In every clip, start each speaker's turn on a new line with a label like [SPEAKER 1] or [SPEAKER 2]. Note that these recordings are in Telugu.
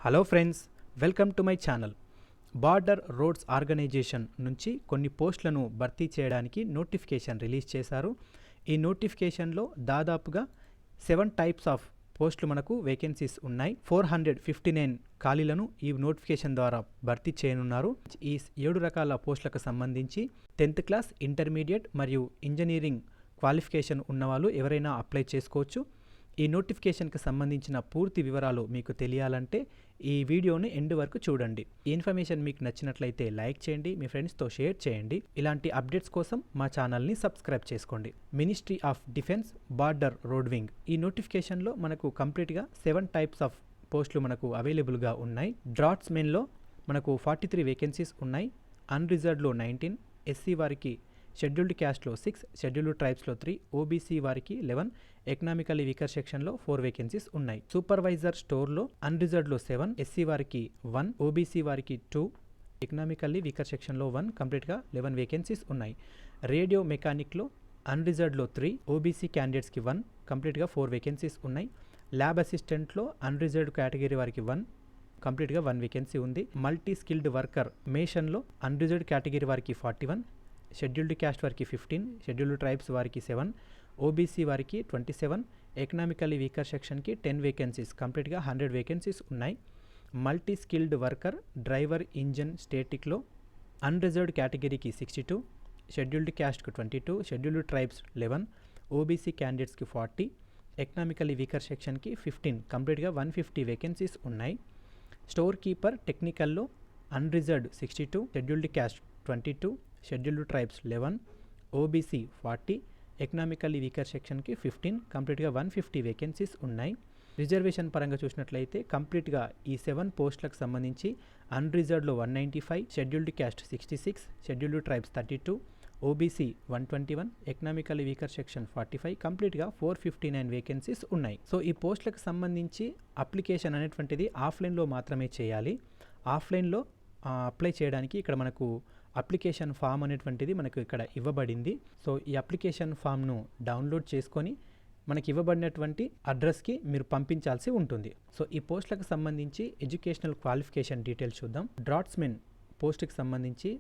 [SPEAKER 1] Hello friends, welcome to my channel. Border roads organisation నుంచి కొన్ని పోస్టులను భర్తీ చేయడానికి నోటిఫికేషన్ రిలీజ్ చేశారు. ఈ నోటిఫికేషన్లో దాదాపుగా 7 టైప్స్ ఆఫ్ పోస్టులు మనకు వేకెన్సీస్ ఉన్నాయి. 459 ఖాళీలను ఈ నోటిఫికేషన్ ద్వారా భర్తీ చేయనున్నారు. ఈ 7 రకాల పోస్టులకు సంబంధించి 10th క్లాస్, ఇంటర్మీడియట్ మరియు ఇంజనీరింగ్ క్వాలిఫికేషన్ ఉన్నవాళ్ళు ఎవరైనా అప్లై చేసుకోవచ్చు. ఈ నోటిఫికేషన్కి సంబంధించిన పూర్తి వివరాలు మీకు తెలియాలంటే ఈ వీడియోని ఎండ్ వరకు చూడండి. ఈ ఇన్ఫర్మేషన్ మీకు నచ్చినట్లయితే లైక్ చేయండి, మీ ఫ్రెండ్స్తో షేర్ చేయండి. ఇలాంటి అప్డేట్స్ కోసం మా ఛానల్ని సబ్స్క్రైబ్ చేసుకోండి. Ministry of defence border road wing ఈ నోటిఫికేషన్లో మనకు కంప్లీట్గా 7 టైప్స్ ఆఫ్ పోస్టులు మనకు అవైలబుల్గా ఉన్నాయి. డ్రాట్స్మెన్లో మనకు 43 వేకెన్సీస్ ఉన్నాయి. అన్రిజర్వ్డ్లో 19, ఎస్సీ వారికి, షెడ్యూల్డ్ క్యాస్ట్లో 6, షెడ్యూల్డ్ ట్రైబ్స్లో 3, ఓబీసీ వారికి 11, ఎకనామికల్లీ వీకర్ సెక్షన్లో 4 వేకెన్సీస్ ఉన్నాయి. సూపర్వైజర్ స్టోర్లో అన్రిజర్వ్డ్లో 7, ఎస్సీ వారికి 1, ఓబీసీ వారికి 2, ఎకనామికల్లీ వీకర్ సెక్షన్లో 1, కంప్లీట్గా 11 వేకెన్సీస్ ఉన్నాయి. రేడియో మెకానిక్లో అన్రిజర్వ్డ్లో 3, ఓబీసీ క్యాండిడేట్స్కి 1, కంప్లీట్గా 4 వేకెన్సీస్ ఉన్నాయి. ల్యాబ్ అసిస్టెంట్లో అన్రిజర్వ్డ్ కేటగిరీ వారికి 1, కంప్లీట్గా 1 వేకెన్సీ ఉంది. మల్టీ స్కిల్డ్ వర్కర్ మేషన్లో అన్రిజర్వ్డ్ కేటగిరీ వారికి 41, షెడ్యూల్డ్ క్యాస్ట్ వారికి 15, షెడ్యూల్డ్ ట్రైబ్స్ వారికి 7, ఓబీసీ వారికి 27, ఎకనామికల్లీ వీకర్ సెక్షన్కి 10 వేకెన్సీస్, కంప్లీట్గా 100 వేకెన్సీస్ ఉన్నాయి. Multi skilled worker driver engine స్టేటిక్లో అన్రిజర్వ్డ్ కేటగిరీకి 62, షెడ్యూల్డ్ క్యాస్ట్కి 22, షెడ్యూల్డ్ ట్రైబ్స్ 11, ఓబీసీ క్యాండిడేట్స్కి 40, ఎకనామికల్లీ వీకర్ సెక్షన్కి 15, కంప్లీట్గా 150 వేకెన్సీస్ ఉన్నాయి. స్టోర్ కీపర్ టెక్నికల్లో unreserved 62, scheduled caste 22, scheduled tribes 11, OBC 40, economically weaker సెక్షన్కి 15, కంప్లీట్గా 150 వేకెన్సీస్ ఉన్నాయి. రిజర్వేషన్ పరంగా చూసినట్లయితే కంప్లీట్గా ఈ 7 పోస్టులకు సంబంధించి అన్రిజర్వ్డ్లో 195, scheduled caste 66, scheduled tribes 32, OBC 121, economically weaker section 45, కంప్లీట్గా 459 వేకెన్సీస్ ఉన్నాయి. సో ఈ పోస్టులకు సంబంధించి అప్లికేషన్ అనేటువంటిది ఆఫ్లైన్లో మాత్రమే చేయాలి. ఆఫ్లైన్లో అప్లై చేయడానికి ఇక్కడ మనకు అప్లికేషన్ ఫామ్ అనేటువంటిది మనకు ఇక్కడ ఇవ్వబడింది. సో ఈ అప్లికేషన్ ఫామ్ను డౌన్లోడ్ చేసుకొని మనకి ఇవ్వబడినటువంటి అడ్రస్కి మీరు పంపించాల్సి ఉంటుంది. సో ఈ పోస్టులకు సంబంధించి ఎడ్యుకేషనల్ క్వాలిఫికేషన్ డీటెయిల్స్ చూద్దాం. డ్రాట్స్మెన్ పోస్ట్కి సంబంధించి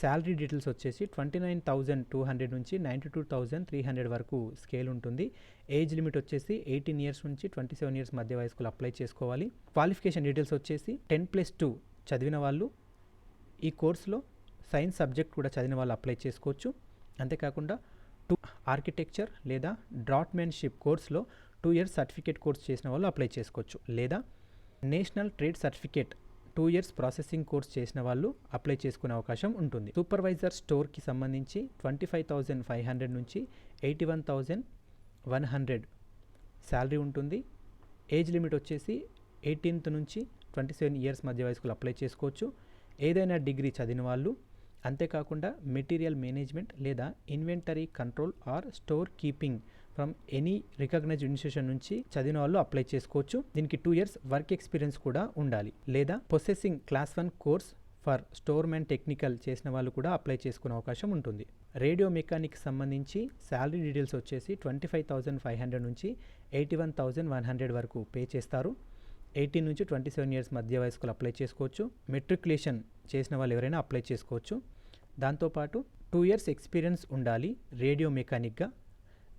[SPEAKER 1] శాలరీ డీటెయిల్స్ వచ్చేసి 29,200 నుంచి 92,300 వరకు స్కేల్ ఉంటుంది. ఏజ్ లిమిట్ వచ్చేసి 18 ఇయర్స్ నుంచి 27 ఇయర్స్ మధ్య వయస్కులు అప్లై చేసుకోవాలి. క్వాలిఫికేషన్ డీటెయిల్స్ వచ్చేసి 10+2 చదివిన వాళ్ళు, ఈ కోర్సులో సైన్స్ సబ్జెక్ట్ కూడా చదివిన వాళ్ళు అప్లై చేసుకోవచ్చు. అంతేకాకుండా ఆర్కిటెక్చర్ లేదా డ్రాట్మెన్షిప్ కోర్సులో 2 ఇయర్స్ సర్టిఫికేట్ కోర్స్ చేసిన వాళ్ళు అప్లై చేసుకోవచ్చు. లేదా national trade certificate 2 years processing course చేసిన వాళ్ళు అప్లై చేసుకునే అవకాశం ఉంటుంది. సూపర్వైజర్ స్టోర్కి సంబంధించి 25,500 నుంచి 81,100 శాలరీ ఉంటుంది. ఏజ్ లిమిట్ వచ్చేసి 18 నుంచి 27 ఇయర్స్ మధ్య వయస్కులు అప్లై చేసుకోవచ్చు. ఏదైనా డిగ్రీ చదివిన వాళ్ళు, అంతేకాకుండా మెటీరియల్ మేనేజ్మెంట్ లేదా inventory control or store keeping from any recognised institution నుంచి చదివిన వాళ్ళు అప్లై చేసుకోవచ్చు. దీనికి 2 ఇయర్స్ వర్క్ ఎక్స్పీరియన్స్ కూడా ఉండాలి. లేదా possessing class 1 course for storemen technical చేసిన వాళ్ళు కూడా అప్లై చేసుకునే అవకాశం ఉంటుంది. రేడియో మెకానిక్ సంబంధించి శాలరీ డీటెయిల్స్ వచ్చేసి 25,500 నుంచి 81,100 వరకు పే చేస్తారు. 18 నుంచి 27 ఇయర్స్ మధ్య వయస్కులు అప్లై చేసుకోవచ్చు. మెట్రికులేషన్ చేసిన వాళ్ళు ఎవరైనా అప్లై చేసుకోవచ్చు. దాంతోపాటు 2 ఇయర్స్ ఎక్స్పీరియన్స్ ఉండాలి రేడియో మెకానిక్గా.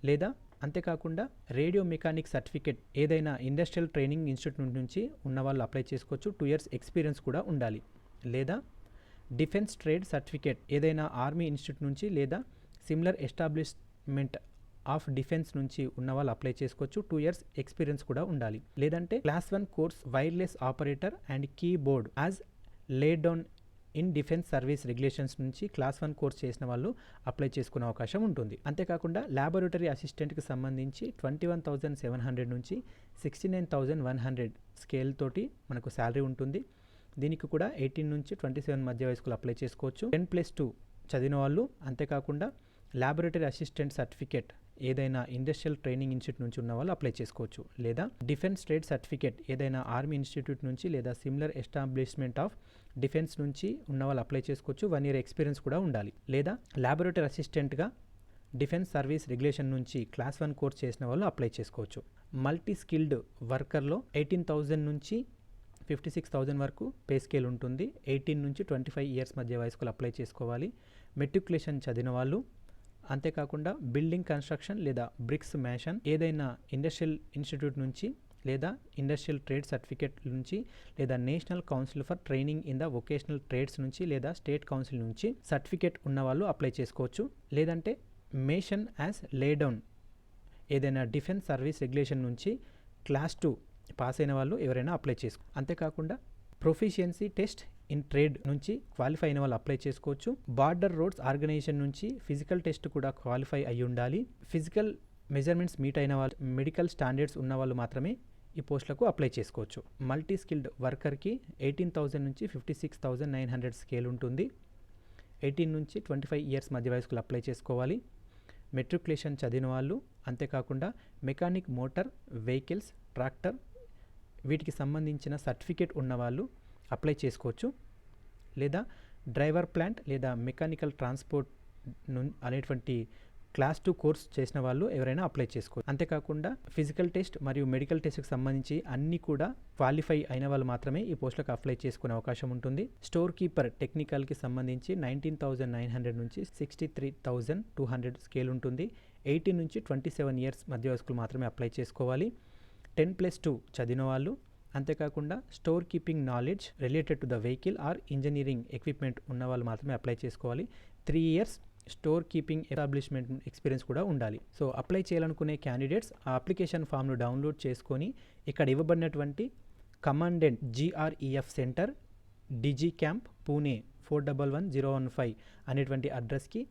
[SPEAKER 1] లేదా అంతేకాకుండా రేడియో మెకానిక్ సర్టిఫికేట్ ఏదైనా ఇండస్ట్రియల్ ట్రైనింగ్ ఇన్స్టిట్యూట్ నుంచి ఉన్న వాళ్ళు అప్లై చేసుకోవచ్చు. 2 ఇయర్స్ ఎక్స్పీరియన్స్ కూడా ఉండాలి. లేదా డిఫెన్స్ ట్రేడ్ సర్టిఫికేట్ ఏదైనా ఆర్మీ ఇన్స్టిట్యూట్ నుంచి లేదా సిమిలర్ ఎస్టాబ్లిష్మెంట్ ఆఫ్ డిఫెన్స్ నుంచి ఉన్న వాళ్ళు అప్లై చేసుకోవచ్చు. 2 ఇయర్స్ ఎక్స్పీరియన్స్ కూడా ఉండాలి. లేదంటే class 1 course wireless operator and keyboard as laid down in defence service regulations నుంచి క్లాస్ 1 కోర్స్ చేసిన వాళ్ళు అప్లై చేసుకునే అవకాశం ఉంటుంది. అంతేకాకుండా ల్యాబొరేటరీ అసిస్టెంట్కి సంబంధించి 21,700 నుంచి 69,100 స్కేల్ తోటి మనకు శాలరీ ఉంటుంది. దీనికి కూడా 18 నుంచి 27 మధ్య వయస్కులు అప్లై చేసుకోవచ్చు. 10+2 చదివిన వాళ్ళు, అంతేకాకుండా ల్యాబొరేటరీ అసిస్టెంట్ సర్టిఫికేట్ ఏదైనా ఇండస్ట్రియల్ ట్రైనింగ్ ఇన్స్టిట్యూట్ నుంచి ఉన్న వాళ్ళు అప్లై చేసుకోవచ్చు. లేదా డిఫెన్స్ ట్రేడ్ సర్టిఫికేట్ ఏదైనా ఆర్మీ ఇన్స్టిట్యూట్ నుంచి లేదా సిమిలర్ ఎస్టాబ్లిష్మెంట్ ఆఫ్ డిఫెన్స్ నుంచి ఉన్న వాళ్ళు అప్లై చేసుకోవచ్చు. 1 ఇయర్ ఎక్స్పీరియన్స్ కూడా ఉండాలి. లేదా ల్యాబొరేటరీ అసిస్టెంట్గా డిఫెన్స్ సర్వీస్ రెగ్యులేషన్ నుంచి క్లాస్ 1 కోర్స్ చేసిన వాళ్ళు అప్లై చేసుకోవచ్చు. మల్టీ స్కిల్డ్ వర్కర్లో 18,000 నుంచి 56,000 వరకు పే స్కేల్ ఉంటుంది. 18 నుంచి 25 ఇయర్స్ మధ్య వయస్కులు అప్లై చేసుకోవాలి. మెట్రికులేషన్ చదివిన వాళ్ళు, అంతేకాకుండా బిల్డింగ్ కన్స్ట్రక్షన్ లేదా బ్రిక్స్ మ్యాషన్ ఏదైనా ఇండస్ట్రియల్ ఇన్స్టిట్యూట్ నుంచి లేదా ఇండస్ట్రియల్ ట్రేడ్ సర్టిఫికేట్ నుంచి లేదా national council for training in the vocational trades నుంచి లేదా స్టేట్ కౌన్సిల్ నుంచి సర్టిఫికేట్ ఉన్న వాళ్ళు అప్లై చేసుకోవచ్చు. లేదంటే మేషన్ యాజ్ లే డౌన్ ఏదైనా డిఫెన్స్ సర్వీస్ రెగ్యులేషన్ నుంచి క్లాస్ 2 పాస్ అయిన వాళ్ళు ఎవరైనా అప్లై చేసుకో. అంతేకాకుండా ప్రొఫిషియన్సీ టెస్ట్ ఇన్ ట్రేడ్ నుంచి క్వాలిఫై అయిన వాళ్ళు అప్లై చేసుకోవచ్చు. బార్డర్ రోడ్స్ ఆర్గనైజేషన్ నుంచి ఫిజికల్ టెస్ట్ కూడా క్వాలిఫై అయి ఉండాలి. ఫిజికల్ మెజర్మెంట్స్ మీట్ అయిన వాళ్ళు, మెడికల్ స్టాండర్డ్స్ ఉన్న వాళ్ళు మాత్రమే ఈ పోస్టులకు అప్లై చేసుకోవచ్చు. మల్టీ స్కిల్డ్ వర్కర్కి 18,000 నుంచి 56,900 స్కేల్ ఉంటుంది. 18 నుంచి 25 ఇయర్స్ మధ్య వయస్కులు అప్లై చేసుకోవాలి. మెట్రికులేషన్ చదివిన వాళ్ళు, అంతేకాకుండా మెకానిక్ మోటార్ వెహికల్స్, ట్రాక్టర్ వీటికి సంబంధించిన సర్టిఫికేట్ ఉన్నవాళ్ళు అప్లై చేసుకోవచ్చు. లేదా డ్రైవర్ ప్లాంట్ లేదా మెకానికల్ ట్రాన్స్పోర్ట్ అనేటువంటి క్లాస్ 2 కోర్స్ చేసిన వాళ్ళు ఎవరైనా అప్లై చేసుకోవచ్చు. అంతేకాకుండా ఫిజికల్ టెస్ట్ మరియు మెడికల్ టెస్ట్కి సంబంధించి అన్నీ కూడా క్వాలిఫై అయిన వాళ్ళు మాత్రమే ఈ పోస్టులకు అప్లై చేసుకునే అవకాశం ఉంటుంది. స్టోర్ కీపర్ టెక్నికల్కి సంబంధించి 19,900 నుంచి 63,200 స్కేల్ ఉంటుంది. 18 నుంచి 27 ఇయర్స్ మధ్య వయస్కులు మాత్రమే అప్లై చేసుకోవాలి. 10+2 చదివిన వాళ్ళు, అంతేకాకుండా store keeping knowledge related to the vehicle or engineering equipment ఉన్న వాళ్ళు మాత్రమే అప్లై చేసుకోవాలి. 3 years store keeping establishment experience కూడా ఉండాలి. సో అప్లై చేయాలనుకునే క్యాండిడేట్స్ ఆ అప్లికేషన్ ఫామ్ను డౌన్లోడ్ చేసుకొని ఇక్కడ ఇవ్వబడినటువంటి commandant GREF centre Dighi camp Pune 411015 అనేటువంటి అడ్రస్కి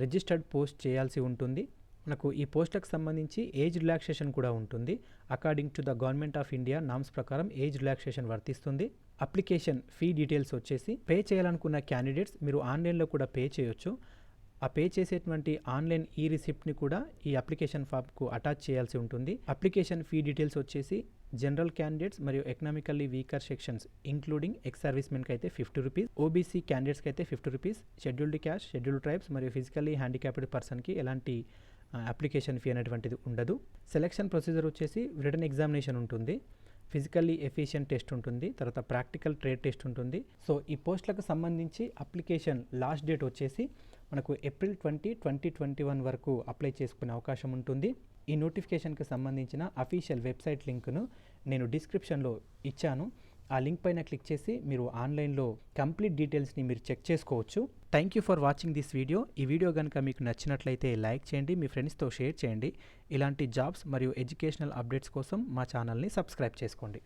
[SPEAKER 1] రిజిస్టర్డ్ పోస్ట్ చేయాల్సి ఉంటుంది. మనకు ఈ పోస్టులకు సంబంధించి ఏజ్ రిలాక్సేషన్ కూడా ఉంటుంది. According to the government of India norms ప్రకారం ఏజ్ రిలాక్సేషన్ వర్తిస్తుంది. అప్లికేషన్ ఫీ డీటెయిల్స్ వచ్చేసి పే చేయాలనుకున్న క్యాండిడేట్స్ మీరు ఆన్లైన్లో కూడా పే చేయొచ్చు. ఆ పే చేసేటువంటి ఆన్లైన్ ఈ రిసిప్ట్ని కూడా ఈ అప్లికేషన్ ఫామ్కు అటాచ్ చేయాల్సి ఉంటుంది. అప్లికేషన్ ఫీ డీటెయిల్స్ వచ్చేసి జనరల్ క్యాండిడేట్స్ మరియు economically weaker sections including ex service మెన్కి అయితే 50 రూపీస్, ఓబీసీ క్యాండిడేట్స్కి అయితే 50 rupees, scheduled caste, scheduled tribes మరియు ఫిజికల్లీ హ్యాండిక్యాప్డ్ పర్సన్కి ఎలాంటి అప్లికేషన్ ఫీ అనేటువంటిది ఉండదు. సెలక్షన్ ప్రొసీజర్ వచ్చేసి రిటన్ ఎగ్జామినేషన్ ఉంటుంది, ఫిజికల్లీ ఎఫిషియెంట్ టెస్ట్ ఉంటుంది, తర్వాత ప్రాక్టికల్ ట్రేడ్ టెస్ట్ ఉంటుంది. సో ఈ పోస్టులకు సంబంధించి అప్లికేషన్ లాస్ట్ డేట్ వచ్చేసి మనకు ఏప్రిల్ 20, 2021 వరకు అప్లై చేసుకునే అవకాశం ఉంటుంది. ఈ నోటిఫికేషన్కి సంబంధించిన అఫీషియల్ వెబ్సైట్ లింక్ను నేను డిస్క్రిప్షన్లో ఇచ్చాను. ఆ లింక్ పైన క్లిక్ చేసి మీరు ఆన్లైన్లో కంప్లీట్ డీటెయిల్స్ని మీరు చెక్ చేసుకోవచ్చు. Thank you for watching this video. ఈ వీడియో కనుక మీకు నచ్చినట్లయితే లైక్ చేయండి, మీ ఫ్రెండ్స్తో షేర్ చేయండి. ఇలాంటి జాబ్స్ మరియు ఎడ్యుకేషనల్ అప్డేట్స్ కోసం మా ఛానల్ని సబ్స్క్రైబ్ చేసుకోండి.